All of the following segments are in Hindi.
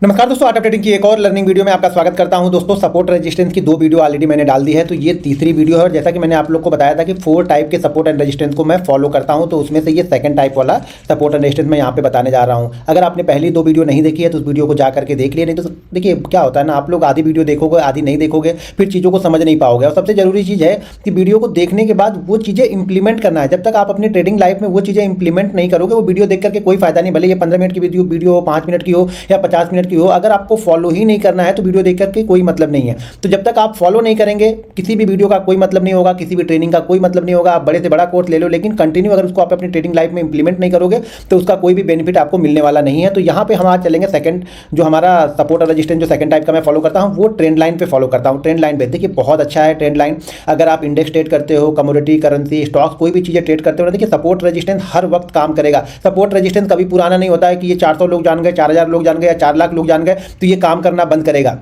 नमस्कार दोस्तों, आर्ट ऑफ ट्रेडिंग की एक और लर्निंग वीडियो में आपका स्वागत करता हूं। दोस्तों, सपोर्ट रेजिस्टेंस की 2 वीडियो ऑलरेडी मैंने डाल दी है, तो ये तीसरी वीडियो है। और जैसा कि मैंने आप लोग को बताया था कि 4 टाइप के सपोर्ट एंड रेजिस्टेंस को मैं फॉलो करता हूं, तो उसमें से ये सेकंड टाइप वाला सपोर्ट एंड रेजिस्टेंस मैं यहाँ पे बताने जा रहा हूँ। अगर आपने पहली 2 वीडियो नहीं देखी है तो उस वीडियो को जा करके देख लिया। नहीं तो देखिए क्या होता है ना, आप लोग आधी वीडियो देखोगे, आधी नहीं देखोगे, फिर चीज़ों को समझ नहीं पाओगे। और सबसे जरूरी चीज़ है कि वीडियो को देखने के बाद वो चीज़ें इंप्लीमेंट करना है। जब तक आप अपनी ट्रेडिंग लाइफ में वो चीज़ें इंप्लीमेंट नहीं करोगे, वो वीडियो देख करके कोई फायदा नहीं। भले ये 15 मिनट की वीडियो हो, 5 मिनट की हो या 50 मिनट की हो, अगर आपको फॉलो ही नहीं करना है तो वीडियो देख करके कोई मतलब नहीं है। तो जब तक आप फॉलो नहीं करेंगे, किसी भी वीडियो का कोई मतलब नहीं होगा, किसी भी ट्रेनिंग का कोई मतलब नहीं होगा। आप बड़े से बड़ा कोर्स ले लो, लेकिन कंटिन्यू अगर उसको आप अपनी ट्रेडिंग लाइफ में इंप्लीमेंट नहीं करोगे तो उसका कोई भी बेनिफिट आपको मिलने वाला नहीं है। तो यहाँ पे हम आज चलेंगे सेकंड, जो हमारा सपोर्ट और रेजिस्टेंस जो सेकंड टाइप का मैं फॉलो करता हूँ, वो ट्रेंड लाइन पे फॉलो करता हूँ। ट्रेंड लाइन पे देखिए बहुत अच्छा है ट्रेंड लाइन। अगर आप इंडेक्स ट्रेड करते हो, कमोडिटी, करेंसी, स्टॉक्स, कोई भी चीज़ें ट्रेड करते हो, देखिए सपोर्ट रेजिस्टेंस हर वक्त काम करेगा। सपोर्ट रेजिस्टेंस कभी पुराना नहीं होता है कि ये 400 लोग जान गए, 4000 लोग जान गए या 4 लाख लोग जान गए तो ये काम करना बंद करेगा।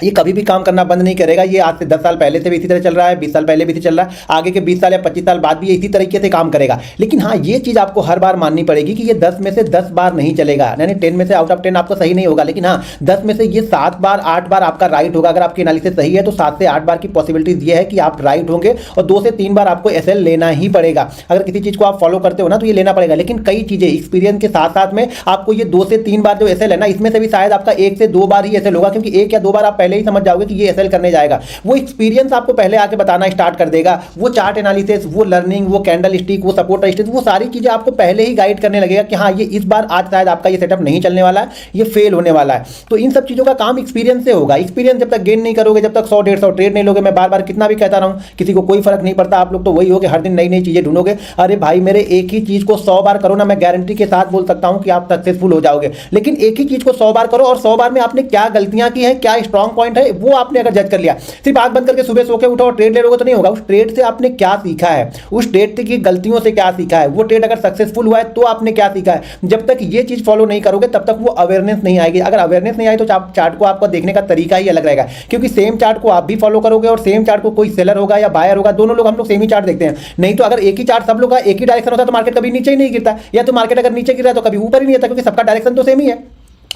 ये कभी भी काम करना बंद नहीं करेगा। ये आज से 10 साल पहले से भी इसी तरह चल रहा है, 20 साल पहले भी इसी चल रहा है, आगे के 20 साल या 25 साल बाद भी ये इसी तरीके से काम करेगा। लेकिन हाँ, ये चीज़ आपको हर बार माननी पड़ेगी कि ये 10 में से 10 बार नहीं चलेगा, यानी 10 में से आउट ऑफ 10 आपका सही नहीं होगा। लेकिन हाँ, 10 में से ये 7 बार 8 बार आपका राइट होगा। अगर आपकी एनालिसिस सही है तो 7 से 8 बार की पॉसिबिलिटीज ये है कि आप राइट होंगे और 2 से 3 बार आपको एसएल लेना ही पड़ेगा। अगर किसी चीज़ को आप फॉलो करते हो ना तो ये लेना पड़ेगा। लेकिन कई चीज़ें एक्सपीरियंस के साथ साथ में आपको ये 2 से 3 बार जो एसएल है ना, इसमें से भी शायद आपका 1 से 2 बार ही एसएल होगा, क्योंकि 1 या 2 बार आप पहले ही समझ जाओगे कि ये एसएल करने जाएगा। वो एक्सपीरियंस आपको पहले आके बताना स्टार्ट कर देगा। वो चार्ट एनालिसिस, वो लर्निंग, वो कैंडल स्टिक, वो सपोर्ट रेजिस्टेंस, वो सारी चीजें आपको पहले ही गाइड करने लगेगा कि हाँ, ये इस बार आज शायद आपका ये सेटअप नहीं चलने वाला है, ये फेल होने वाला है। तो इन सब चीजों का काम एक्सपीरियंस से होगा। एक्सपीरियंस जब तक गेन नहीं करोगे, जब तक 100-150 ट्रेड नहीं लोगे, मैं बार बार कितना भी कहता रहा हूं, किसी को कोई फर्क नहीं पड़ता। आप लोग तो वही हो कि हर दिन नई नई चीजें ढूंढोगे। अरे भाई मेरे, एक ही चीज को 100 बार करो ना, मैं गारंटी के साथ बोल सकता हूं कि आप सक्सेसफुल हो जाओगे। लेकिन एक ही चीज को 100 बार करो और 100 बार में आपने क्या गलतियां की हैं, क्या स्ट्रॉन्ग पॉइंट है, वो आपने अगर जज कर लिया, सिर्फ आंख बंद करके सुबह सो के उठो और ट्रेड ले लोगे तो नहीं होगा। उस ट्रेड से आपने क्या सीखा है, उस ट्रेड की गलतियों से क्या सीखा है, वो ट्रेड अगर सक्सेसफुल हुआ है तो आपने क्या सीखा है। जब तक ये चीज फॉलो नहीं करोगे तब तक वो अवेयरनेस नहीं आएगी। अगर अवेयरनेस नहीं आई तो चार्ट को आपको देखने का तरीका ही अलग रहेगा, क्योंकि सेम चार्ट को आप भी फॉलो करोगे और सेम चार्ट को कोई सेलर होगा या बायर होगा, दोनों लोग हम लोग सेम ही चार्ट देखते हैं। नहीं तो अगर एक ही चार्ट सब लोग का एक ही डायरेक्शन होता तो मार्केट कभी नीचे ही नहीं गिरता, या तो मार्केट अगर नीचे गिर रहा है तो कभी ऊपर ही नहीं आता, क्योंकि सबका डायरेक्शन तो सेम ही है।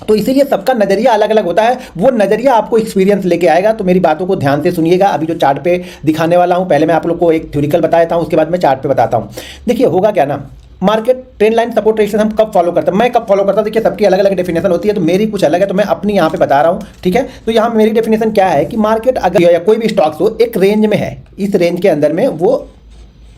तो इसीलिए सबका नजरिया अलग अलग होता है। वो नजरिया आपको एक्सपीरियंस लेके आएगा। तो मेरी बातों को ध्यान से सुनिएगा। अभी जो चार्ट पे दिखाने वाला हूं, पहले मैं आप लोग को एक थ्योरिकल बता देता हूं, उसके बाद मैं चार्ट पे बताता हूं। देखिए होगा क्या ना, market trend line support resistance हम कब फॉलो करते हैं, मैं कब फॉलो करता हूं, देखिए सबकी अलग अलग डेफिनेशन होती है, तो मेरी कुछ अलग है, तो मैं अपनी यहां पे बता रहा हूं। ठीक है, तो यहां मेरी डेफिनेशन क्या है कि मार्केट अगर या कोई भी स्टॉक्स हो एक रेंज में है, इस रेंज के अंदर में वो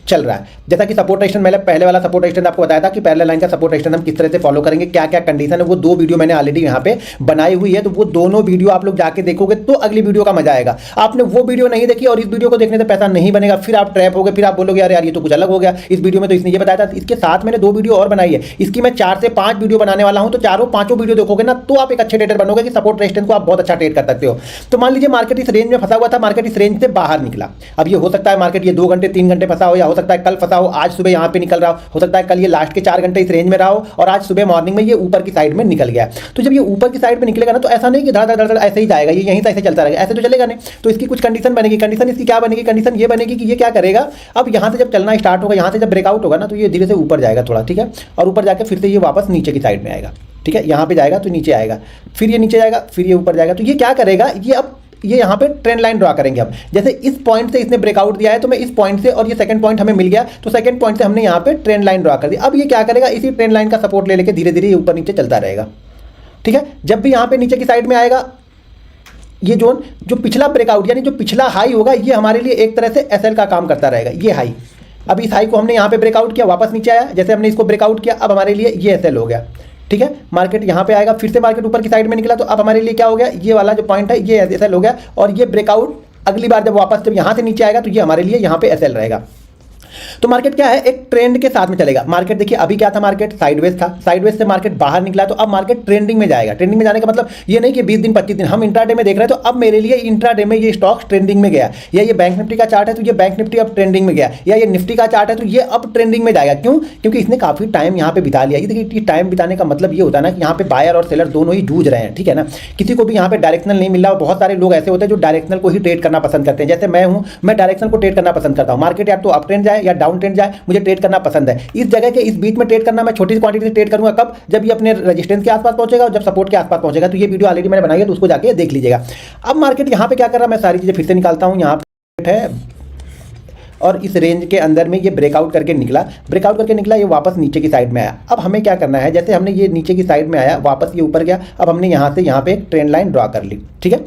चल रहा है। जैसा कि सपोर्ट रेजिस्टेंस, मैंने पहले वाला सपोर्ट रेजिस्टेंस आपको बताया था कि पैरेलल लाइन का सपोर्ट रेजिस्टेंस हम किस तरह से फॉलो करेंगे, क्या क्या कंडीशन है, वो 2 वीडियो मैंने ऑलरेडी यहाँ पे बनाई हुई है। तो वो दोनों वीडियो आप लोग जाके देखोगे तो अगली वीडियो का मजा आएगा। आपने वो वीडियो नहीं देखी और इस वीडियो को देखने से पैसा नहीं बनेगा, फिर आप ट्रैप हो गए, फिर आप बोलोगे यार यार ये तो कुछ अलग हो गया, इस वीडियो में तो इसने ये बताया था। इसके साथ मैंने 2 वीडियो और बनाई है, इसकी मैं 4 से 5 वीडियो बनाने वाला हूं। तो चारों 5 वीडियो देखोगे ना तो आप एक अच्छे ट्रेडर बनोगे कि सपोर्ट रेजिस्टेंस को आप बहुत अच्छा ट्रेड कर सकते हो। तो मान लीजिए मार्केट इस रेंज में फंसा हुआ था, मार्केट इस रेंज से बाहर निकला। अब ये हो सकता है मार्केट ये 2 घंटे 3 घंटे फंसा हो, या हो सकता है कल फंसा हो, आज सुबह यहां पे निकल रहा हो सकता है कल ये लास्ट के 4 घंटे इस रेंज में रहा हो और आज सुबह मॉर्निंग में ये ऊपर की साइड में निकल गया। तो जब ये ऊपर की साइड में निकलेगा ना, तो ऐसा नहीं कि धड़ धड़ धड़ ऐसे ही जाएगा, ये यहीं से ऐसे चलता रहेगा, ऐसे तो चलेगा नहीं। तो इसकी कुछ कंडीशन बनेगी। कंडीशन इसकी क्या बनेगी, कंडीशन ये बनेगी कि ये क्या करेगा, अब यहां से जब चलना स्टार्ट होगा, यहां से जब ब्रेकआउट होगा ना, तो ये धीरे से ऊपर जाएगा थोड़ा, ठीक है, और ऊपर जाकर फिर से ये वापस नीचे की साइड में आएगा। ठीक है, यहां पे जाएगा तो नीचे आएगा, फिर ये नीचे जाएगा, फिर ये ऊपर जाएगा। तो ये क्या करेगा, ये अब ये यहाँ पे ट्रेंड लाइन ड्रा करेंगे। अब जैसे इस पॉइंट से इसने ब्रेकआउट दिया है, तो मैं इस पॉइंट से, और ये सेकंड पॉइंट हमें मिल गया, तो सेकंड पॉइंट से हमने यहाँ पे ट्रेंड लाइन ड्रा कर दी। अब ये क्या करेगा, इसी ट्रेंड लाइन का सपोर्ट ले लेके धीरे धीरे ये ऊपर नीचे चलता रहेगा। ठीक है, जब भी यहाँ पे नीचे की साइड में आएगा, ये जोन जो पिछला ब्रेकआउट यानी जो पिछला हाई होगा, ये हमारे लिए एक तरह से एसएल का काम करता रहेगा। ये हाई, अब इस हाई को हमने यहाँ पे ब्रेकआउट किया, वापस नीचे आया, जैसे हमने इसको ब्रेकआउट किया, अब हमारे लिए ये एसएल हो गया। ठीक है, मार्केट यहाँ पे आएगा, फिर से मार्केट ऊपर की साइड में निकला, तो अब हमारे लिए क्या हो गया, ये वाला जो पॉइंट है ये एसएल हो गया। और ये ब्रेकआउट अगली बार जब वापस जब यहाँ से नीचे आएगा तो ये हमारे लिए यहाँ पे एसएल रहेगा। तो मार्केट क्या है, एक ट्रेंड के साथ में चलेगा। मार्केट देखिए अभी क्या था, मार्केट साइडवेज था, साइडवेज से मार्केट बाहर निकला, तो अब मार्केट ट्रेंडिंग में जाएगा। ट्रेंडिंग में जाने का मतलब ये नहीं कि 20 दिन 25 दिन हम इंट्राडे में देख रहे हैं, तो अब मेरे लिए इंट्राडे में ये स्टॉक्स ट्रेंडिंग में गया, या ये बैंक निफ्टी का चार्ट है तो ये बैंक निफ्टी अब ट्रेंडिंग में गया, या ये निफ्टी का चार्ट है तो ये अब ट्रेंडिंग में जाएगा। क्यों, क्योंकि इसने काफी टाइम यहाँ पे बिता लिया। ये देखिए टाइम बिताने का मतलब ये होता है ना कि यहाँ पे बायर और सेलर दोनों ही जूझ रहे हैं। ठीक है ना, किसी को भी यहाँ पे डायरेक्शनल नहीं मिल रहा। बहुत सारे लोग ऐसे होते हैं जो डायरेक्शनल को ही ट्रेड करना पसंद करते हैं, जैसे मैं हूँ, मैं डायरेक्शन को ट्रेड करना पसंद करता हूँ। मार्केट या तो अप ट्रेंड जाए या डाउन ट्रेंड जाए, मुझे ट्रेड करना पसंद है। इस जगह के इस बीच में ट्रेड करना, मैं छोटी सी क्वांटिटी से ट्रेड करूंगा कब, जब ये अपने रेजिस्टेंस के आसपास पहुंचेगा और जब सपोर्ट के आसपास पहुंचेगा। तो ये वीडियो ऑलरेडी मैंने बनाई है, तो उसको जाके देख लीजिएगा। अब मार्केट यहाँ पे क्या कर रहा है, मैं सारी चीज़ें फिर से निकालता हूँ। यहाँ पे है और इस रेंज के अंदर में ये ब्रेकआउट करके निकला, ये वापस नीचे की साइड में आया। अब हमें क्या करना है, जैसे हमने ये नीचे की साइड में आया, वापस ये ऊपर गया, अब हमने यहाँ से यहाँ पे एक ट्रेंड लाइन ड्रॉ कर ली, ठीक है।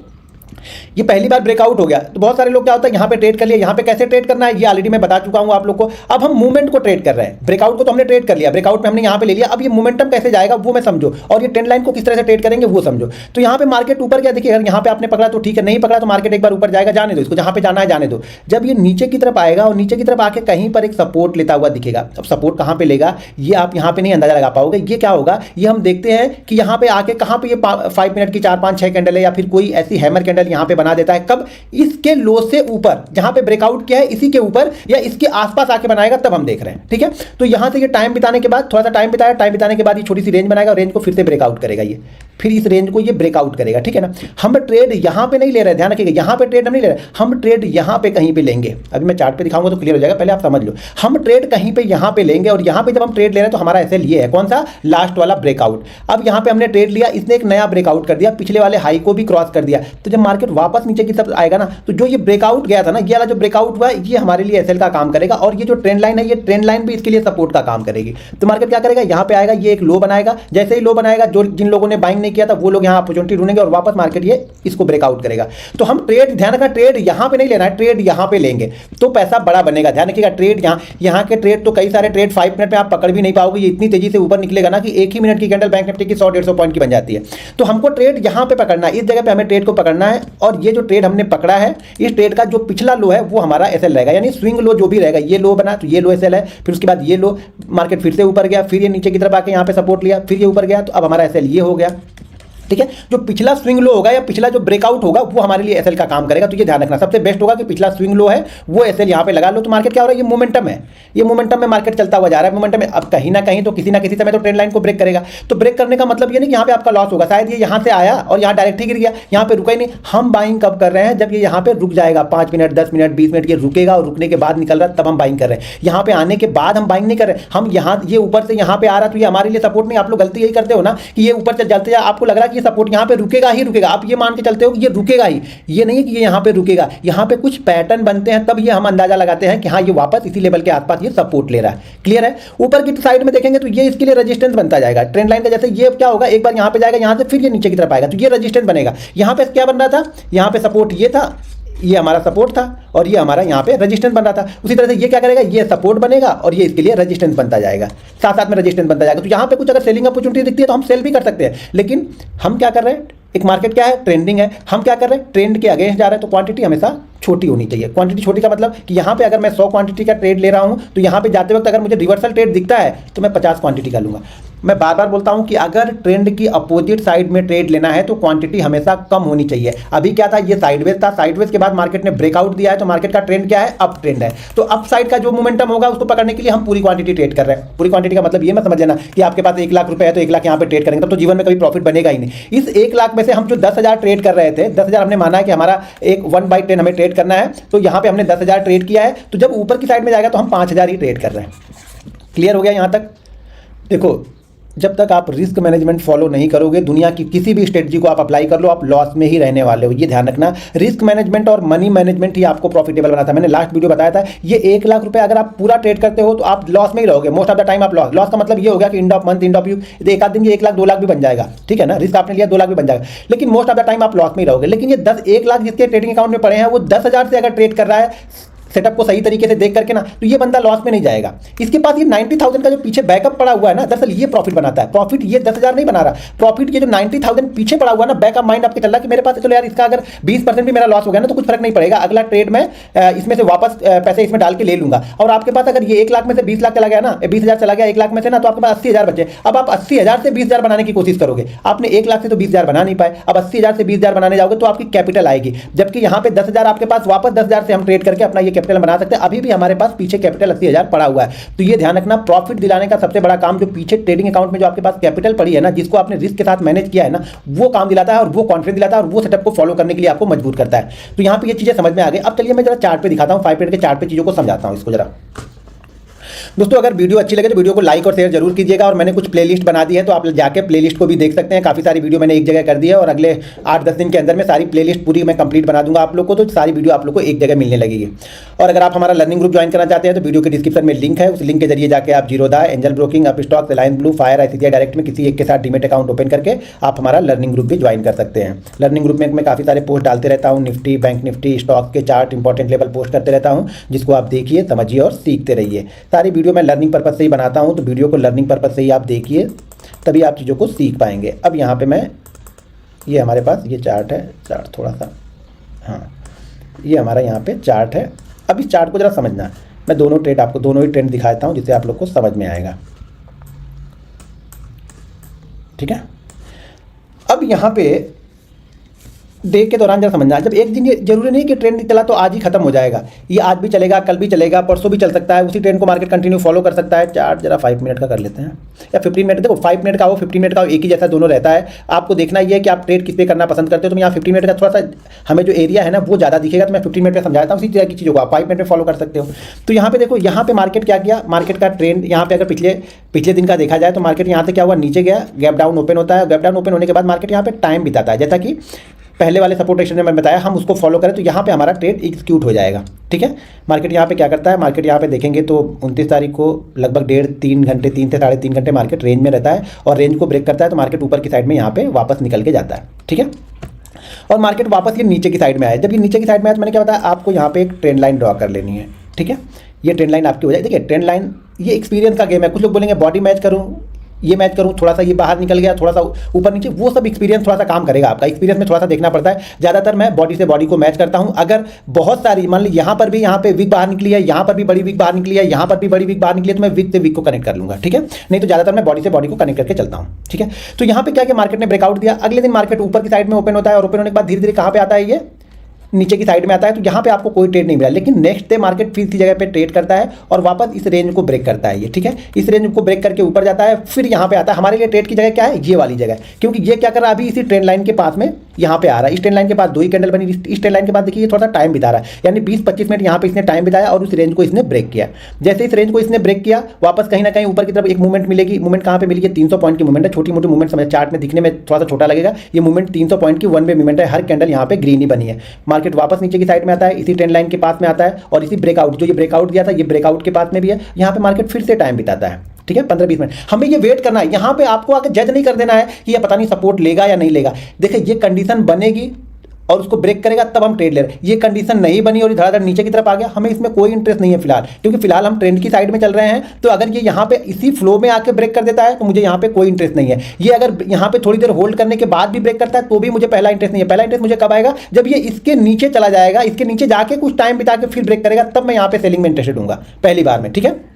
ये पहली बार ब्रेकआउट हो गया, तो बहुत सारे लोग क्या होता है यहाँ पे ट्रेड कर लिया। यहाँ पे कैसे ट्रेड करना है ये ऑलरेडी मैं बता चुका हूँ आप लोग को। अब हम मूवमेंट को ट्रेड कर रहे हैं, ब्रेकआउट को तो हमने ट्रेड कर लिया, ब्रेकआउट में हमने यहाँ पे ले लिया। अब ये मोमेंटम कैसे जाएगा वो मैं समझो, और ये ट्रेंड लाइन को किस तरह से ट्रेड करेंगे वो समझो। तो यहाँ पे मार्केट ऊपर गया, देखिए अगर यहाँ पे आपने पकड़ा तो ठीक है, नहीं पकड़ा तो मार्केट एक बार ऊपर जाएगा, जाने दो इसको, जहाँ पे जाना है जाने दो। जब ये नीचे की तरफ आएगा और नीचे की तरफ आके कहीं पर एक सपोर्ट लेता हुआ दिखेगा, अब सपोर्ट कहाँ पे लेगा ये आप यहाँ पे नहीं अंदाजा लगा पाओगे। ये क्या होगा, ये हम देखते हैं कि यहाँ पे आके कहाँ पे ये 5 मिनट की 4 5 6 कैंडल है, या फिर कोई ऐसी हैमर कैंडल यहाँ पे बना देता है। कब, इसके लो से ऊपर, जहां पे ब्रेकआउट किया है इसी के ऊपर या इसके आसपास आके बनाएगा, तब हम देख रहे हैं, ठीक है। तो यहां से ये टाइम बिताने के बाद, थोड़ा सा टाइम बिताया, टाइम बिताने के बाद ये छोटी सी रेंज बनाएगा, रेंज को फिर से ब्रेकआउट करेगा, ये फिर इस रेंज को ये ब्रेकआउट करेगा, ठीक है ना। हम ट्रेड यहां पे नहीं ले रहे, ध्यान रखिएगा, यहां पे ट्रेड हम नहीं ले रहे, हम ट्रेड यहां पे कहीं पे लेंगे। अभी मैं चार्ट पे दिखाऊंगा तो क्लियर हो जाएगा, पहले आप समझ लो। हम ट्रेड कहीं पे यहां पे लेंगे, और यहां पे जब हम ट्रेड ले रहे हैं तो हमारा एसएल ये है, कौन सा, लास्ट वाला ब्रेकआउट। अब यहां पे हमने ट्रेड लिया, इसने एक नया ब्रेकआउट कर दिया, पिछले वाले हाई को भी क्रॉस कर दिया। तो जब मार्केट वापस नीचे की तरफ आएगा ना, तो जो ये ब्रेकआउट गया था ना, ये वाला जो ब्रेकआउट हुआ ये हमारे लिए एसएल का काम करेगा, और ये जो ट्रेंड लाइन है, ये ट्रेंड लाइन भी इसके लिए सपोर्ट का काम करेगी। तो मार्केट क्या करेगा, यहां पे आएगा, ये एक लो बनाएगा, जैसे ही लो बनाएगा, जो जिन लोगों ने बाइंग नहीं किया था वो लोग यहां अपॉर्चुनिटी ढूंढेंगे और वापस मार्केट ये इसको ब्रेकआउट करेगा। तो हम ट्रेड, ध्यान रखना, ट्रेड यहां पे नहीं लेना है, ट्रेड यहां पे लेंगे तो पैसा बड़ा बनेगा। ध्यान रखिएगा, ट्रेड यहां के ट्रेड तो कई सारे ट्रेड 5 मिनट में आप पकड़ भी नहीं पाओगे, ये इतनी तेजी से ऊपर निकलेगा ना कि एक ही मिनट की कैंडल बैंक निफ्टी की 100-150 पॉइंट की बन जाती है। तो हमको ट्रेड यहां पे पकड़ना है, इस जगह पे हमें ट्रेड को पकड़ना है, और ये जो ट्रेड हमने पकड़ा है, इस ट्रेड का जो पिछला लो है वो हमारा एसएल रहेगा, यानी स्विंग लो जो भी रहेगा। ये लो बना तो ये लो एसएल है, फिर उसके बाद ये लो, मार्केट फिर से ऊपर गया, फिर ये नीचे की तरफ आके यहाँ पे सपोर्ट लिया, फिर ये ऊपर गया, तो अब हमारा एसएल ये हो गया, ठीक है। जो पिछला स्विंग लो होगा या पिछला जो ब्रेकआउट होगा वो हमारे लिए एसएल का काम करेगा। तो ये ध्यान रखना, सबसे बेस्ट होगा कि पिछला स्विंग लो है वो एसएल यहाँ पे लगा लो। तो मार्केट क्या हो रहा है, ये मोमेंटम है, ये मोमेंटम में मार्केट चलता हुआ जा रहा है, मोमेंटम में। अब कहीं ना कहीं तो किसी ना किसी समय तो ट्रेंड लाइन को ब्रेक करेगा। तो ब्रेक करने का मतलब ये नहीं कि यहाँ पे आपका लॉस होगा, शायद ये यहाँ से आया और यहाँ डायरेक्ट ही गिर गया, यहाँ पे रुका ही नहीं। हम बाइंग कब कर रहे हैं, जब ये यहाँ पे रुक जाएगा, 5 मिनट 10 मिनट 20 मिनट ये रुकेगा और रुकने के बाद निकल रहा है, तब हम बाइंग कर रहे हैं। यहाँ पे आने के बाद हम बाइंग नहीं कर रहे, हम यहाँ ये ऊपर से यहाँ पे आ रहा तो ये हमारे लिए सपोर्ट नहीं। आप लोग गलती यही करते हो ना कि ये ऊपर से चलते जाए, आपको लग रहा है कि ये सपोर्ट यहाँ पे रुकेगा ही रुकेगा, आप ये मान के चलते हो कि ये रुकेगा ही। ये नहीं है कि ये यहाँ पे रुकेगा, यहाँ पे कुछ पैटर्न बनते हैं, तब ये हम अंदाजा लगाते हैं कि हाँ ये वापस इसी लेवल के आसपास ये सपोर्ट ले रहा है। क्लियर है। ऊपर की साइड में देखेंगे तो ये इसके लिए रेजिस्टेंस बनता जाएगा ट्रेंड लाइन का। जैसे ये क्या होगा, एक बार यहाँ पे जाएगा, यहाँ से फिर ये नीचे की तरफ आएगा, तो ये रेजिस्टेंस बनेगा। यहाँ पे क्या बन रहा था, यहाँ पे सपोर्ट ये था, ये हमारा सपोर्ट था, और ये हमारा यहाँ पे रेजिस्टेंस बन रहा था। उसी तरह से ये क्या करेगा, ये सपोर्ट बनेगा और ये इसके लिए रेजिस्टेंस बनता जाएगा, साथ साथ में रेजिस्टेंस बनता जाएगा। तो यहाँ पे कुछ अगर सेलिंग अपॉर्चुनिटी दिखती है तो हम सेल भी कर सकते हैं, लेकिन हम क्या कर रहे हैं, एक मार्केट क्या है, ट्रेंडिंग है, हम क्या कर रहे हैं, ट्रेंड के अगेंस्ट जा रहे हैं। तो क्वांटिटी हमेशा छोटी होनी चाहिए। क्वांटिटी छोटी का मतलब कि यहाँ पे अगर मैं 100 क्वांटिटी का ट्रेड ले रहा हूँ तो यहाँ पे जाते वक्त अगर मुझे रिवर्सल ट्रेड दिखता है तो मैं 50 क्वांटिटी का लूंगा। मैं बार बार बोलता हूँ कि अगर ट्रेंड की अपोजिट साइड में ट्रेड लेना है तो क्वांटिटी हमेशा कम होनी चाहिए। अभी क्या था, ये साइडवेज था, साइडवेज के बाद मार्केट ने ब्रेकआउट दिया है, तो मार्केट का ट्रेंड क्या है, अप ट्रेंड है। तो अप साइड का जो मोमेंटम होगा उसको पकड़ने के लिए हम पूरी क्वांटिटी ट्रेड कर रहे हैं। पूरी क्वांटिटी का मतलब ये मत समझ लेना कि आपके पास 1 लाख रुपए है तो 1 लाख यहाँ पे ट्रेड करेंगे, तब तो जीवन में कभी प्रॉफिट बनेगा ही नहीं। इस 1 लाख में से हम जो 10,000 ट्रेड कर रहे थे, 10,000 हमने माना है कि हमारा एक 1/10 हमें ट्रेड करना है, तो यहाँ पे हमने 10,000 ट्रेड किया है। तो जब ऊपर की साइड में जाएगा तो हम 5,000 ही ट्रेड कर रहे हैं। क्लियर हो गया यहाँ तक। देखो, जब तक आप रिस्क मैनेजमेंट फॉलो नहीं करोगे, दुनिया की किसी भी स्ट्रेटजी को आप अप्लाई कर लो, आप लॉस में ही रहने वाले हो। ये ध्यान रखना, रिस्क मैनेजमेंट और मनी मैनेजमेंट ही आपको प्रॉफिटेबल बनाता है। मैंने लास्ट वीडियो बताया था, ये 1 लाख रुपए अगर आप पूरा ट्रेड करते हो तो आप लॉस में ही रहोगे। मोस्ट ऑफ द टाइम आप लॉस का मतलब ये हो गया कि end of month, end of you, एक आध दिन ये 1 लाख 2 लाख भी बन जाएगा, ठीक है ना। रिस्क आपने लिया 2 लाख भी बन जाएगा, लेकिन मोस्ट ऑफ द टाइम आप लॉस में ही रहोगे। लेकिन ये 1 लाख जिसके ट्रेडिंग अकाउंट में पड़े हैं, वो 10,000 से अगर ट्रेड कर रहा है सेटअप को सही तरीके से देख करके ना, तो ये बंदा लॉस में नहीं जाएगा। इसके पास ये 90,000 का जो पीछे बैकअप पड़ा हुआ है ना, दरअसल ये प्रॉफिट बनाता है। प्रॉफिट ये 10,000 नहीं बना रहा, प्रॉफिट ये जो 90,000 पीछे पड़ा हुआ ना, बैकअप माइंड आपके चल रहा है कि मेरे पास चलो यार इसका अगर 20% भी मेरा लॉस हो गया ना तो कुछ फर्क नहीं पड़ेगा, अगला ट्रेड में इसमें से वापस पैसे इसमें डाल के ले लूंगा। और आपके पास अगर ये 1 लाख में से 20 लाख चला गया ना, 20,000 चला गया 1 लाख में से ना, तो आपके पास 80,000 बचे। अब आप 80,000 से 20,000 बनाने की कोशिश करोगे, आपने 1 लाख से तो 20,000 बना नहीं पाए, अब 80,000 से 20,000 बनाने जाओगे तो आपकी कैपिटल आएगी। जबकि यहाँ पे 10,000 आपके पास, वापस 10,000 से हम ट्रेड करके अपना ये कैपिटल बना सकते हैं। अभी भी हमारे पास पीछे कैपिटल 80,000 पड़ा हुआ है। तो ये ध्यान रखना, प्रॉफिट दिलाने का सबसे बड़ा काम जो पीछे ट्रेडिंग अकाउंट में जो आपके पास कैपिटल पड़ी है ना, जिसको आपने रिस्क के साथ मैनेज किया है ना, वो काम दिलाता है और वो कॉन्फिडेंस दिलाता है और वो सेटअप को फॉलो करने के लिए आपको मजबूर करता है। तो यहाँ पे ये चीजें समझ में आ गई। अब चलिए मैं जरा चार्ट पे दिखाता हूँ, 5 मिनट के चार्ट पे चीजों को समझाता हूँ इसको जरा। दोस्तों अगर वीडियो अच्छी लगे तो वीडियो को लाइक और शेयर जरूर कीजिएगा, और मैंने कुछ प्लेलिस्ट बना दी है तो आप जाके प्लेलिस्ट को भी देख सकते हैं। काफ़ी सारी वीडियो मैंने एक जगह कर दी है, और अगले 8-10 दिन के अंदर में सारी प्लेलिस्ट पूरी मैं कंप्लीट बना दूंगा आप लोग को, तो सारी वीडियो आप लोग को एक जगह मिलने लगेगी। और अगर आप हमारा लर्निंग ग्रुप ज्वाइन करना चाहते हैं तो वीडियो के डिस्क्रिप्शन में लिंक है, उस लिंक के जरिए जाकर आप Zerodha, Angel Broking, Upstox, Reliance blue, fire, ICICI direct में किसी एक के साथ डीमेट अकाउंट ओपन करके आप हमारा लर्निंग ग्रुप भी ज्वाइन कर सकते हैं। लर्निंग ग्रुप में मैं काफ़ी सारे पोस्ट डालते रहता हूँ, निफ्टी, बैंक निफ्टी, स्टॉक के चार्ट, इंपॉर्टेंट लेवल पोस्ट करते रहता हूँ, जिसको आप देखिए, समझिए और सीखते रहिए। सारी वीडियो मैं लर्निंग पर्पज़ से ही बनाता हूँ, तो वीडियो को लर्निंग पर्पज़ से ही आप देखिए, तभी आप चीज़ों को सीख पाएंगे। अब यहाँ पे मैं, ये हमारे पास ये चार्ट है, चार्ट थोड़ा सा, हाँ ये हमारा यहाँ पे चार्ट है। अब इस चार्ट को जरा समझना, मैं दोनों ट्रेंड आपको, दोनों ही ट्रेंड दिखाता हूँ जिससे आप लोग को समझ में आएगा, ठीक है। अब यहाँ पे डे के दौरान जरा समझना, जब एक दिन, ये जरूरी नहीं कि ट्रेंड चला तो आज ही खत्म हो जाएगा, ये आज भी चलेगा, कल भी चलेगा, परसों भी चल सकता है, उसी ट्रेंड को मार्केट कंटिन्यू फॉलो कर सकता है। चार्ट जरा 5 मिनट का कर लेते हैं या 15 मिनट, देखो 5 मिनट का हो, 15 मिनट का हो, एक ही जैसा दोनों रहता है। आपको देखना ये है कि आप ट्रेड किस पे करना पसंद करते हो। तो यहाँ 15 मिनट का थोड़ा सा हमें जो एरिया है ना वो ज़्यादा दिखेगा, तो मैं 15 मिनट में समझाता हूँ। उसी तरह की चीज़ों को आप 5 मिनट में फॉलो कर सकते हो। तो यहाँ पे देखो, यहाँ पे मार्केट क्या किया, मार्केट का ट्रेंड यहाँ पे अगर पिछले दिन का देखा जाए तो मार्केट यहाँ से क्या हुआ, नीचे गया, गैप डाउन ओपन होता है, गैप डाउन ओपन होने के बाद मार्केट यहाँ पे टाइम बिताता है, जैसा कि पहले वाले सपोर्ट रेजिस्टेंस में मैंने बताया, हम उसको फॉलो करें तो यहाँ पे हमारा ट्रेड एग्जीक्यूट हो जाएगा, ठीक है। मार्केट यहाँ पे क्या करता है, मार्केट यहाँ पे देखेंगे तो 29 तारीख को लगभग 3 घंटे, 3 से 3.5 घंटे मार्केट रेंज में रहता है, और रेंज को ब्रेक करता है तो मार्केट ऊपर की साइड में यहाँ पे वापस निकल के जाता है, ठीक है। और मार्केट वापस ये नीचे की साइड में आया, जब ये नीचे की साइड में आया तो मैंने क्या बताया आपको, यहाँ पे एक ट्रेंड लाइन ड्रॉ कर लेनी है, ठीक है। ये ट्रेंड लाइन आपकी हो जाए, देखिए ट्रेंड लाइन ये एक्सपीरियंस का गेम है। कुछ लोग बोलेंगे बॉडी मैच करूँ, ये मैच करूँ, थोड़ा सा ये बाहर निकल गया, थोड़ा सा ऊपर नीचे, वो सब एक्सपीरियंस थोड़ा सा काम करेगा आपका। एक्सपीरियंस में थोड़ा सा देखना पड़ता है। ज़्यादातर मैं बॉडी से बॉडी को मैच करता हूँ। अगर बहुत सारी, मान ली यहाँ पर भी, यहाँ पे विक बाहर निकली है, यहाँ पर भी बड़ी विक बाहर निकली है, यहाँ पर भी बड़ी विक बाहर निकली है, तो मैं विक से विक को कनेक्ट कर लूँगा, ठीक है। नहीं तो ज़्यादातर मैं बॉडी से बॉडी को कनेक्ट करके चलता हूँ, ठीक है। तो यहाँ पे क्या किया, मार्केट ने ब्रेकआउट दिया, अगले दिन मार्केट ऊपर की साइड में ओपन होता है, और ओपन होने के बाद धीरे धीरे कहाँ पे आता है, ये नीचे की साइड में आता है। तो यहाँ पे आपको कोई ट्रेड नहीं मिला, लेकिन नेक्स्ट डे मार्केट फिर इसी जगह पे ट्रेड करता है और वापस इस रेंज को ब्रेक करता है, ये ठीक है। इस रेंज को ब्रेक करके ऊपर जाता है, फिर यहाँ पे आता है। हमारे लिए ट्रेड की जगह क्या है, ये वाली जगह, क्योंकि ये क्या कर रहा है, अभी इसी ट्रेंड लाइन के पास में यहाँ पे आ रहा है। इस ट्रेंड लाइन के पास 2 ही कैंडल बनी, इस ट्रेंड लाइन के बाद देखिए ये थोड़ा सा टाइम बिता रहा है, यानी 20-25 मिनट यहाँ पे इसने टाइम बिताया और उस रेंज को इसने ब्रेक किया। जैसे इस रेंज को इसने ब्रेक किया, वापस कहीं ना कहीं ऊपर की तरफ एक मूवमेंट मिलेगी। मूवमेंट कहाँ पे मिलेगी, 300 पॉइंट की मूवमेंट है। छोटी मोटी मूवमेंट समझ, चार्ट में दिखने में थोड़ा सा छोटा लगेगा, ये मूवमेंट 300 पॉइंट की 1 वे मूवमेंट है। हर कैंडल यहाँ पे ग्रीन ही बनी है। मार्केट वापस नीचे की साइड में आता है, इसी ट्रेंड लाइन के पास में आता है, और इसी ब्रेकआउट, जो ये ब्रेकआउट दिया था, ये ब्रेकआउट के पास में भी है। यहाँ पे मार्केट फिर से टाइम बिताता है, ठीक है, 15-20 मिनट। हमें ये वेट करना है, यहाँ पे आपको आकर जज नहीं कर देना है कि ये पता नहीं सपोर्ट लेगा या नहीं लेगा। देखिए ये कंडीशन बनेगी और उसको ब्रेक करेगा तब हम ट्रेड ले रहे हैं। ये कंडीशन नहीं बनी और धड़ाधड़ नीचे की तरफ आ गया, हमें इसमें कोई इंटरेस्ट नहीं है फिलहाल, क्योंकि फिलहाल हम ट्रेंड की साइड में चल रहे हैं। तो अगर ये यहाँ पे इसी फ्लो में आके ब्रेक कर देता है तो मुझे यहाँ पे कोई इंटरेस्ट नहीं है। ये अगर यहाँ पे थोड़ी देर होल्ड करने के बाद भी ब्रेक करता है तो भी मुझे पहला इंटरेस्ट नहीं है। पहला इंटरेस्ट मुझे कब आएगा, जब ये इसके नीचे चला जाएगा, इसके नीचे जाके कुछ टाइम बिता के फिर ब्रेक करेगा, तब मैं यहाँ पे सेलिंग में इंटरेस्टेड हूँगा पहली बार में, ठीक है।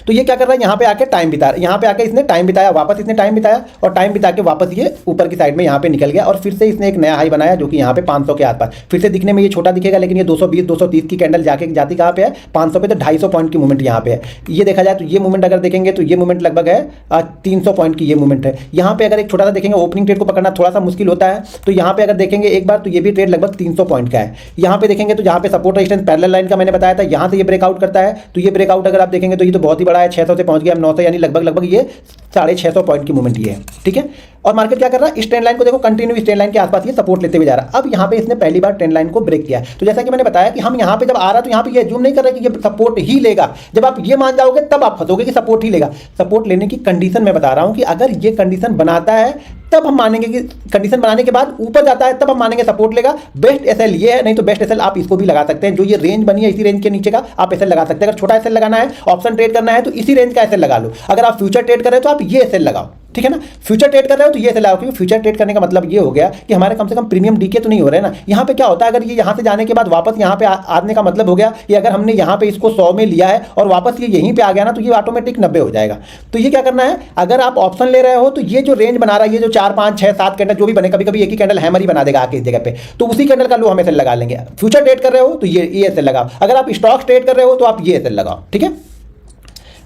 तो ये क्या कर रहा है, यहाँ पे आके टाइम बिता, यहाँ पे आके इसने टाइम बिताया, वापस इसने टाइम बिताया और टाइम बिता के वापस ये ऊपर की साइड में यहाँ पे निकल गया, और फिर से इसने एक नया हाई बनाया जो कि यहाँ पे 500 के आसपास। फिर से दिखने में ये छोटा दिखेगा, लेकिन ये 220-230 की कैंडल जाके जाती कहाँ पे है, 500 पे। तो 250 पॉइंट की मूवमेंट यहाँ पे है। ये देखा जाए तो ये मूवमेंट अगर देखेंगे तो ये मूवमेंट लगभग है 300 पॉइंट की ये मूवमेंट है। यहाँ पे अगर एक छोटा सा देखेंगे, ओपनिंग ट्रेड को पकड़ना थोड़ा सा मुश्किल होता है। तो यहाँ पे अगर देखेंगे एक बार, तो ये भी ट्रेड लगभग 300 पॉइंट का है। यहाँ पे देखेंगे तो जहाँ पे सपोर्ट रेजिस्टेंस पैरेलल लाइन का मैंने बताया था, यहाँ से ये ब्रेकआउट करता है। तो ये ब्रेकआउट अगर आप देखेंगे तो ये तो बहुत ही बड़ा है, 600 से पहुंच गया 900, यानी लगभग ये 650 पॉइंट की मूवमेंट ये है, ठीक है। और मार्केट क्या कर रहा है, इस ट्रेंड लाइन को देखो, कंटिन्यू इस ट्रेंड लाइन के आसपास ये सपोर्ट लेते हुए जा रहा है। अब यहाँ पे इसने पहली बार ट्रेंड लाइन को ब्रेक किया। तो जैसा कि मैंने बताया कि हम यहाँ पे जब आ रहा है तो यहाँ पे ये जूम नहीं कर रहे कि ये सपोर्ट ही लेगा। जब आप ये मान जाओगे तब आप फंसोगे कि सपोर्ट ही लेगा। सपोर्ट लेने की कंडीशन मैं बता रहा हूँ कि अगर ये कंडीशन बनाता है तब हम मानेंगे कि कंडीशन बनाने के बाद ऊपर जाता है तब हम मानेंगे सपोर्ट लेगा। बेस्ट एसएल ये है, नहीं तो बेस्ट एसएल आप इसको भी लगा सकते हैं। जो ये रेंज बनी है इसी रेंज के नीचे का आप एसएल लगा सकते हैं। अगर छोटा एसएल लगाना है, ऑप्शन ट्रेड करना है, तो इसी रेंज का एसएल लगा लो। अगर आप फ्यूचर ट्रेड कर रहे हो तो आप ये एसएल लगाओ, ठीक है ना। फ्यूचर ट्रेड कर रहे हो तो ये एसएल लगाओ, क्योंकि फ्यूचर ट्रेड करने का मतलब ये हो गया कि हमारे कम से कम प्रीमियम डीके तो नहीं हो रहे ना। यहाँ पे क्या होता है, अगर ये यहाँ से जाने के बाद वापस यहाँ पे आने का मतलब हो गया कि अगर हमने यहाँ पे इसको 100 में लिया है और वापस ये यहीं पे आ गया ना, तो ये ऑटोमेटिक 90 हो जाएगा। तो ये क्या करना है, अगर आप ऑप्शन ले रहे हो तो ये जो रेंज बना रहा है, ये जो 4, 5, 6, 7 कैंडल जो भी बने, कभी कभी एक ही कैंडल हैमर ही बना देगा आके इस जगह पे, तो उसी कैंडल का लो हम एसएल लगा लेंगे। फ्यूचर ट्रेड कर रहे हो तो ये एसएल लगाओ। अगर आप स्टॉक्स ट्रेड कर रहे हो तो आप ये एसएल लगाओ, ठीक है।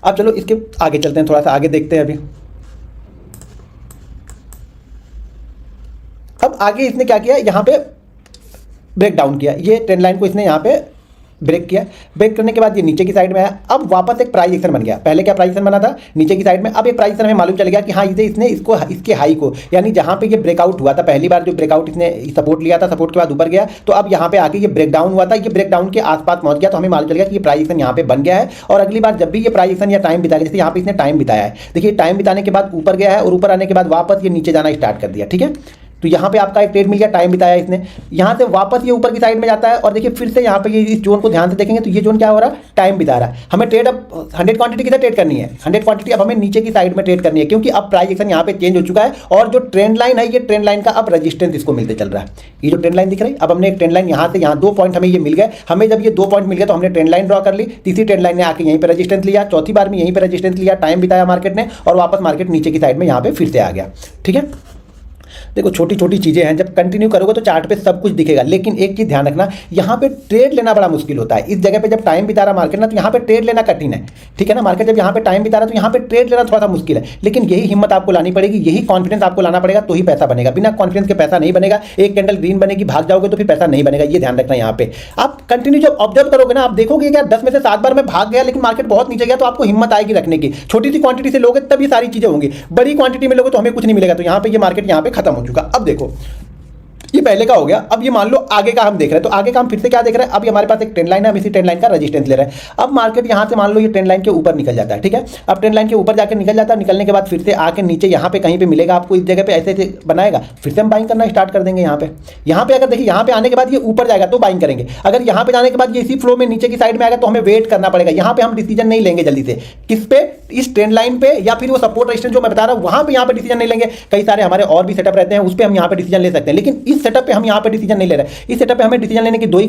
अब चलो इसके आगे चलते हैं, थोड़ा सा आगे देखते हैं। अभी अब आगे इसने क्या किया, यहाँ पे ब्रेक डाउन किया, ये ट्रेंड लाइन को इसने यहाँ पे ब्रेक किया, ब्रेक करने के बाद ये नीचे की साइड में आया, अब वापस एक प्राइस एक्शन बन गया। पहले क्या प्राइस एक्शन बना था नीचे की साइड में, अब एक प्राइस एक्शन हमें मालूम चल गया कि हाँ इसने इसको इसके हाई को, यानी जहां पे ये ब्रेकआउट हुआ था पहली बार, जो ब्रेकआउट इसने सपोर्ट लिया था, सपोर्ट के बाद ऊपर गया, तो अब यहाँ पे आके ये ब्रेकडाउन हुआ था, ये ब्रेकडाउन के आसपास पहुंच गया, तो हमें मालूम चल गया कि ये प्राइस एक्शन यहाँ पे बन गया है। और अगली बार जब भी ये प्राइस एक्शन या टाइम बिताएगा, जैसे यहाँ पे इसने टाइम बिताया है, देखिए टाइम बिताने के बाद ऊपर गया है और ऊपर आने के बाद वापस ये नीचे जाना स्टार्ट कर दिया, ठीक है। तो यहाँ पे आपका एक ट्रेड मिल गया, टाइम बिताया इसने, यहाँ से वापस ये ऊपर की साइड में जाता है और देखिए फिर से यहाँ पे ये इस जोन को ध्यान से देखेंगे तो ये जोन क्या हो रहा है, टाइम बिता रहा है। हमें ट्रेड अब 100 क्वांटिटी किधर ट्रेड करनी है, 100 क्वांटिटी अब हमें नीचे की साइड में ट्रेड करनी है, क्योंकि अब प्राइस एक्शन यहाँ पे चेंज हो चुका है और जो ट्रेंड लाइन है, ये ट्रेंड लाइन का अब रजिस्टेंस इसको मिलते चल रहा है। ये जो ट्रेंड लाइन दिख रही है, अब हमने एक ट्रेंड लाइन यहाँ से यहाँ 2 पॉइंट हमें ये मिल गए, हमें जब ये 2 पॉइंट मिल गए तो हमने ट्रेंड लाइन ड्रॉ कर ली, तीसरी ट्रेंड लाइन ने आके यहीं पर रजिस्टेंस लिया, चौथी बार में यहीं पर रजिस्टेंस लिया, टाइम बिताया मार्केट ने और वापस मार्केट नीचे की साइड में यहाँ पे फिर से आ गया, ठीक है। देखो छोटी छोटी चीज़ें हैं, जब कंटिन्यू करोगे तो चार्ट पे सब कुछ दिखेगा, लेकिन एक चीज़ ध्यान रखना, यहाँ पे ट्रेड लेना बड़ा मुश्किल होता है। इस जगह पे जब टाइम बिता रहा मार्केट ना, तो यहाँ पे ट्रेड लेना कठिन है, ठीक है ना। मार्केट जब यहाँ पे टाइम बिता रहा है तो यहाँ पे ट्रेड लेना थोड़ा सा मुश्किल है, लेकिन यही हिम्मत आपको लानी पड़ेगी, यही कॉन्फिडेंस आपको लाना पड़ेगा, तो ही पैसा बनेगा। बिना कॉन्फिडेंस के पैसा नहीं बनेगा। एक कैंडल ग्रीन बनेगी, भाग जाओगे तो फिर पैसा नहीं बनेगा, ये ध्यान रखना। यहाँ पे आप कंटिन्यू जब ऑब्जर्व करोगे ना, आप देखोगे क्या 10 में से 7 बार में भाग गया, लेकिन मार्केट बहुत नीचे गया, तो आपको हिम्मत आएगी रखने की। छोटी सी क्वांटिटी से लोगे तब ये सारी चीजें होंगी, बड़ी क्वांटिटी में लोगे तो हमें कुछ नहीं मिलेगा। तो यहाँ पे ये मार्केट यहाँ पे खत्म हो चुका। अब देखो ये पहले का हो गया, अब ये मान लो आगे का हम देख रहे हैं, तो आगे का हम फिर से क्या देख रहे हैं, अब हमारे पास एक ट्रेंड लाइन है, हम इसी ट्रेंड लाइन का रेजिस्टेंस ले रहे हैं। अब मार्केट यहाँ से मान लो ये ट्रेंड लाइन के ऊपर निकल जाता है, ठीक है। अब ट्रेंड लाइन के ऊपर जाकर निकल जाता है, निकलने के बाद फिर से आके नीचे यहाँ पे कहीं पे मिलेगा आपको, इस जगह पे ऐसे ऐसे बनाएगा, फिर से हम बाइंग करना स्टार्ट कर देंगे। यहाँ पे अगर देखिए यहाँ पे आने के बाद ये ऊपर जाएगा तो बाइंग करेंगे, अगर यहाँ पे जाने के बाद ये इसी फ्लो में नीचे की साइड में आएगा तो हमें वेट करना पड़ेगा। यहाँ पे हम डिसीजन नहीं लेंगे जल्दी से, किस पे, इस ट्रेंड लाइन पे या फिर वो सपोर्ट रेजिस्टेंस जो मैं बता रहा हूँ वहाँ पे, यहाँ पे डिसीजन नहीं लेंगे। कई सारे हमारे और भी सेटअप रहते हैं, उस पर हम यहाँ पे डिसीजन ले सकते हैं, लेकिन इस सेटअप पे हम यहाँ पे डिसीजन नहीं ले रहे। इस सेटअप पे हमें डिसीजन लेने की दो ही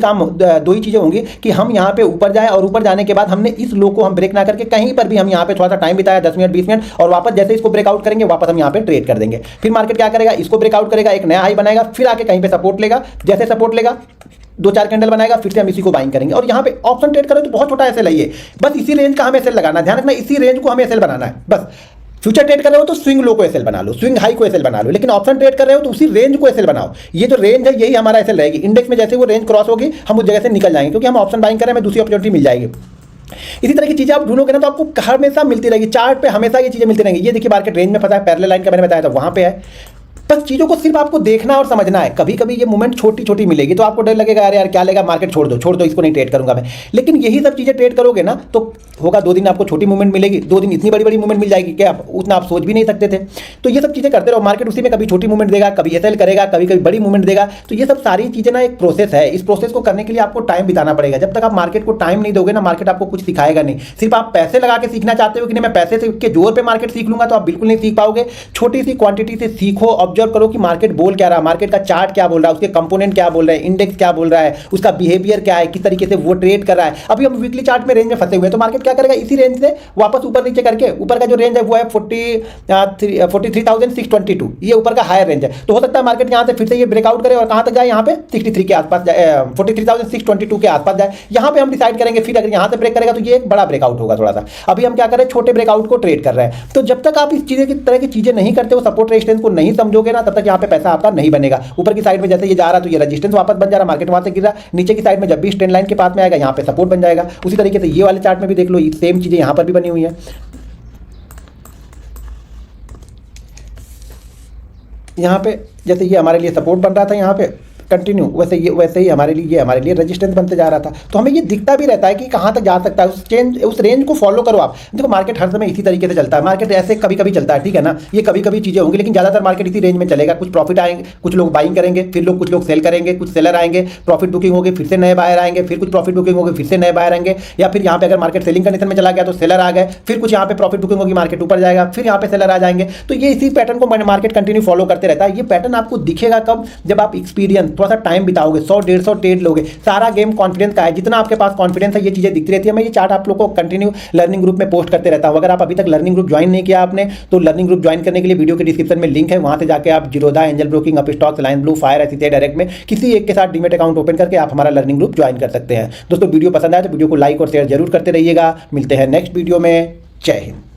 चीजें होंगी कि हम यहाँ पे ऊपर जाए और ऊपर जाने के बाद हमने इस लो को हम ब्रेक ना करके कहीं पर भी हम यहाँ पे थोड़ा सा टाइम बिताया 10 मिनट 20 मिनट, और वापस जैसे इसको ब्रेकआउट करेंगे वापस हम यहाँ पे ट्रेड कर देंगे। फिर मार्केट क्या करेगा, इसको ब्रेकआउट करेगा, एक नया हाई बनाएगा, फिर आके कहीं पे सपोर्ट लेगा, जैसे सपोर्ट लेगा 2-4 कैंडल बनाएगा, फिर से हम इसी को बाइंग करेंगे। और यहाँ पे ऑप्शन ट्रेड करें तो बहुत छोटा एसएल है, बस इसी रेंज का हमें एसएल लगाना है, ध्यान रखना इसी रेंज को हमें एसएल बनाना है बस। फ्यूचर ट्रेड कर रहे हो तो स्विंग लो को एसएल बना लो, स्विंग हाई को एसएल बना लो, लेकिन ऑप्शन ट्रेड कर रहे हो तो उसी रेंज को एसएल बनाओ। ये जो रेंज है यही हमारा एसएल रहेगी। इंडेक्स में जैसे वो रेंज क्रॉस होगी हम उस जगह से निकल जाएंगे, क्योंकि हम ऑप्शन बाइंग कर रहे हैं, हमें दूसरी अपॉर्चुनिटी मिल जाएगी। इसी तरह की चीजें आप ढूंढोगे ना तो आपको हमेशा मिलती रहेगी, चार्ट पे हमेशा ये चीजें मिलती रहेंगी। ये देखिए मार्केट रेंज में फंसा है, पैरेलल लाइन का मैंने बताया था वहां पे है। बस चीज़ों को सिर्फ आपको देखना और समझना है। कभी कभी ये मूवमेंट छोटी छोटी मिलेगी तो आपको डर लगेगा, अरे यार क्या लेगा, मार्केट छोड़ दो इसको नहीं ट्रेड करूंगा मैं। लेकिन यही सब चीज़ें ट्रेड करोगे ना तो होगा 2 दिन आपको छोटी मूवमेंट मिलेगी, 2 दिन इतनी बड़ी बड़ी मूवमेंट मिल जाएगी कि आप उतना आप सोच भी नहीं सकते थे। तो ये सब चीज़ें करते रहो, मार्केट उसी में कभी छोटी मूवमेंट देगा, कभी एसएल करेगा, कभी कभी बड़ी मूवमेंट देगा। तो ये सब सारी चीज़ें ना एक प्रोसेस है, इस प्रोसेस को करने के लिए आपको टाइम बिताना पड़ेगा। जब तक आप मार्केट को टाइम नहीं दोगे ना, मार्केट आपको कुछ सिखाएगा नहीं। सिर्फ आप पैसे लगा के सीखना चाहते हो कि नहीं मैं पैसे के जोर पर मार्केट सीख लूंगा, तो आप बिल्कुल नहीं सीख पाओगे। छोटी सी क्वांटिटी से सीखो, ऑब्जर्व करो कि मार्केट बोल क्या रहा है, मार्केट का चार्ट क्या बोल रहा है, उसके कंपोनेंट क्या बोल रहे हैं, इंडेक्स क्या बोल रहा है, उसका बिहेवियर क्या है, किस तरीके से वो ट्रेड कर रहा है। अभी हम वीकली चार्ट में रेंज में फंसे हुए हैं, तो मार्केट क्या करेगा, इसी रेंज से वापस ऊपर नीचे करके, ऊपर का जो रेंज है वो है 43,622, ये ऊपर का हायर रेंज है। तो हो सकता है मार्केट यहाँ से फिर से ये ब्रेकआउट करे और कहाँ तक जाए, यहाँ पे 63 के आसपास जाए, 43,622 के आसपास जाए। यहाँ पे हम डिसाइड करेंगे, फिर अगर यहाँ से ब्रेक करेगा तो ये एक बड़ा ब्रेकआउट होगा थोड़ा सा। अभी हम क्या करें, छोटे ब्रेकआउट को ट्रेड कर रहे हैं। तो जब तक आप इस चीज़ें की तरह की चीज़ें नहीं करते हो, सपोर्ट रेजिस्टेंस को नहीं समझोगे ना, तब तक यहाँ पे पैसा आपका नहीं बनेगा। ऊपर की साइड में जैसे ये जा रहा तो ये रेजिस्टेंस वापस बन जा रहा, मार्केट वहां से गिर रहा। नीचे की साइड में जब भी ट्रेंड लाइन के पास में आएगा यहाँ पे सपोर्ट बन जाएगा। उसी तरीके से ये वाले चार्ट में भी देख लो, सेम चीजें यहाँ पर भी बनी हुई है। यहाँ पे जैसे ये हमारे लिए सपोर्ट बन रहा था यहाँ पे कंटिन्यू, वैसे ही हमारे लिए रेजिस्टेंस बनते जा रहा था। तो हमें ये दिखता भी रहता है कि कहाँ तक जा सकता है। उस रेंज को फॉलो करो आप। देखो मार्केट हर समय इसी तरीके से चलता है, मार्केट ऐसे कभी कभी चलता है, ठीक है ना। ये कभी कभी चीज़ें होंगी, लेकिन ज़्यादातर मार्केट इसी रेंज में चलेगा। कुछ प्रॉफिट आएंगे, कुछ लोग बाइंग करेंगे, फिर कुछ लोग सेल करेंगे, कुछ सेलर आएंगे, प्रॉफिट बुकिंग होगी, फिर से नए बायर आएंगे, फिर कुछ प्रॉफिट बुकिंग होगी, फिर से नए बायर आएंगे। या फिर यहाँ पे अगर मार्केट सेलिंग कंडीशन में चला गया तो सेलर आ गए, फिर कुछ यहाँ पे प्रॉफिट बुकिंग होगी, मार्केट ऊपर जाएगा, फिर यहाँ पे सेलर आ जाएंगे। तो ये इसी पैटर्न को मार्केट कंटिन्यू फॉलो करते रहता है। ये पैटर्न आपको दिखेगा कब, जब आप एक्सपीरियंस थोड़ा सा टाइम बिताओगे, 100-150 ट्रेड लोगे। सारा गेम कॉन्फिडेंस का है, जितना आपके पास कॉन्फिडेंस है ये चीजें दिखती रहती है। मैं ये चार्ट आप लोग को कंटिन्यू लर्निंग ग्रुप में पोस्ट करते रहता हूं। अगर आप अभी तक लर्निंग ग्रुप ज्वाइन नहीं किया आपने, तो लर्निंग ग्रुप ज्वाइन करने के लिए वीडियो के डिस्क्रिप्शन में लिंक है, वहां से जाकर आप जीरोधा, एंजल ब्रोकिंग, अपस्टॉक्स, रिलायंस ब्लू, फायर, एससीसीआई डायरेक्ट में किसी एक के साथ डीमैट अकाउंट ओपन करके आप हमारा लर्निंग ग्रुप ज्वाइन कर सकते हैं। दोस्तों वीडियो पसंद आए तो वीडियो को लाइक और शेयर जरूर करते रहिएगा। मिलते हैं नेक्स्ट वीडियो में। जय हिंद।